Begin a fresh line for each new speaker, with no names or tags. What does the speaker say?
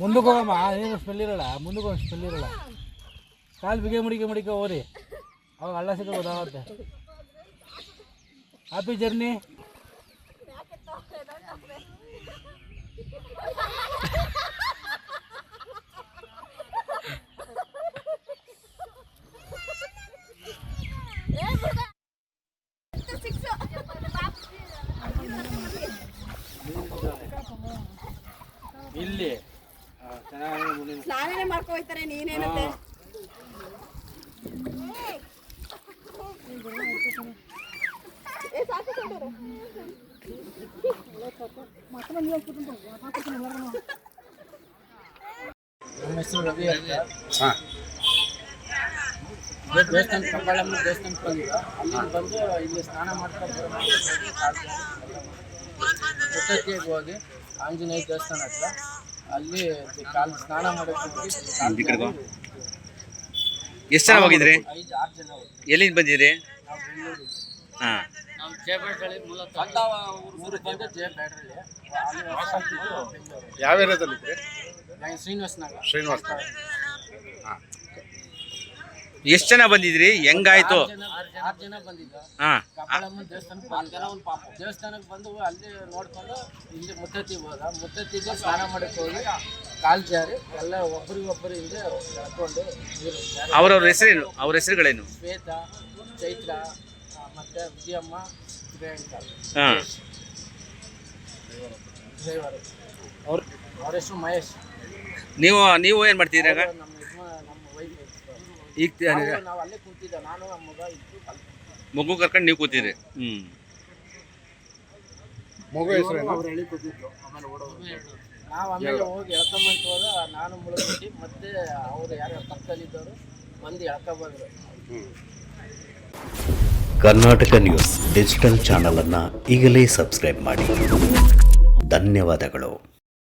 ಮುಂದಕ್ಕೆ ಹೋಗಮ್ಮ, ಏನು ಸ್ಮೆಲ್ ಇರಲ್ಲ. ಮುಂದಕ್ಕೆ ಹೋಗಿ ಸ್ಮೆಲ್ ಇರಲ್ಲ. ಕಾಲು ಬಿಗೆ ಮುಡಿಕೆ ಹೋರಿ, ಅವಾಗ ಹಳ್ಳ ಸಿಕ್ಕ ಗೊತ್ತಾಗುತ್ತೆ. Happy journey. ಇಲ್ಲಿ
ಸ್ನಾನನೇ ಮಾಡ್ಕೊ ಹೋಗ್ತಾರೆ. ನೀನೇನಂತೆ
ನಮ್ಮ ಹೆಸರು ರವಿ ಅಂತ. ದೇವಸ್ಥಾನ ಕಬ್ಬಾಳಮ್ಮ ದೇವಸ್ಥಾನಕ್ಕೆ ಬಂದಿದ್ದು. ಅಲ್ಲಿಂದ ಬಂದು ಇಲ್ಲಿ ಸ್ನಾನ ಮಾಡ್ಕೊಂಡು ಮುತ್ತತ್ತಿಗೆ ಹೋಗಿ ಆಂಜನೇಯ ದೇವಸ್ಥಾನ ಹತ್ರ ಅಲ್ಲಿ ಕಾಲು ಸ್ನಾನ ಮಾಡೋಕ್ಕೆ
ಎಷ್ಟು ಜನ ಹೋಗಿದ್ರಿ?
5-6 ಜನ ಹೋಗಿದ್ವಿ.
ಎಲ್ಲಿಂದ ಬಂದಿದ್ರಿ?
ನಾವು ಬೆಂಗಳೂರು.
ಹಾಂ,
ನಾವು ಜಯಬೇಡಳ್ಳಿ ಮೂಲತಃ ಊರು ಬಂದು ಜಯಬೇಡಳ್ಳಿ.
ಯಾವ ಏರಿಯಾದಲ್ಲಿದ್ರಿ?
ನಾನು ಶ್ರೀನಿವಾಸ ನಗರ.
ಶ್ರೀನಿವಾಸ ನಗರ. ಹಾಂ,
ಎಷ್ಟು ಜನ ಬಂದಿದ್ರಿ? ಹೆಂಗಾಯ್ತು?
6 ಜನ ಬಂದಿದ್ದು.
ಹಾಂ,
ಕಬ್ಬಾಳಮ್ಮ ದೇವಸ್ಥಾನಕ್ಕೆ ಬಂದಿದ್ದ. ದೇವಸ್ಥಾನಕ್ಕೆ ಬಂದು ಅಲ್ಲಿ ನೋಡ್ಕೊಂಡು ಇಲ್ಲಿ ಮುತ್ತತ್ತಿಗೆ ಹೋದ. ಮುತ್ತತ್ತಿಗೆ ಸ್ನಾನ ಮಾಡಕ್ಕೆ ಹೋಗಿ ಕಾಲು ಜಾರಿ ಎಲ್ಲ ಒಬ್ಬರಿಗೊಬ್ಬರು ಹಿಂದೆ ಎಳ್ಕೊಂಡು ನೀರು.
ಅವ್ರವ್ರ ಹೆಸರೇನು? ಅವ್ರ ಹೆಸರುಗಳೇನು?
ಶ್ವೇತಾ, ಚೈತ್ರ, ಮತ್ತೆ ವಿಜಯಮ್ಮ, ಪ್ರಿಯಾಂಕಾ.
ಹಾಂ,
ಡ್ರೈವರು ಅವ್ರ ಹೆಸರು ಮಹೇಶ್.
ನೀವು ಏನು ಮಾಡ್ತಿದ್ರಾಗ?
ನಮ್ಮ ವೈಫ್.
ಈಗ
ನಾವು ಅಲ್ಲೇ ಕೂತಿದ್ದ. ನಾನು ನಮ್ಮ ಮಗ ಇದ್ದು
ಮಗು ಕರ್ಕೊಂಡು ನೀವು ಕೂತಿದ್ರಿ.
ಮಗು ಹೆಸರೇನು?
ನಾವು ಆಮೇಲೆ ಹೋಗಿ ಎಳ್ಕೊಂಬಂತ ಹೋದ. ನಾನು ಮುಳುಗಿ ಮತ್ತೆ ಅವರು ಯಾರು ಪಕ್ಕದಲ್ಲಿದ್ದವರು ಮಂದಿ ಎಳ್ಕೊಬಂದ್ರು.
ಕರ್ನಾಟಕ ನ್ಯೂಸ್ ಡಿಜಿಟಲ್ ಚಾನಲ್ ಅನ್ನು ಈಗಲೇ ಸಬ್ಸ್ಕ್ರೈಬ್ ಮಾಡಿ. ಧನ್ಯವಾದಗಳು.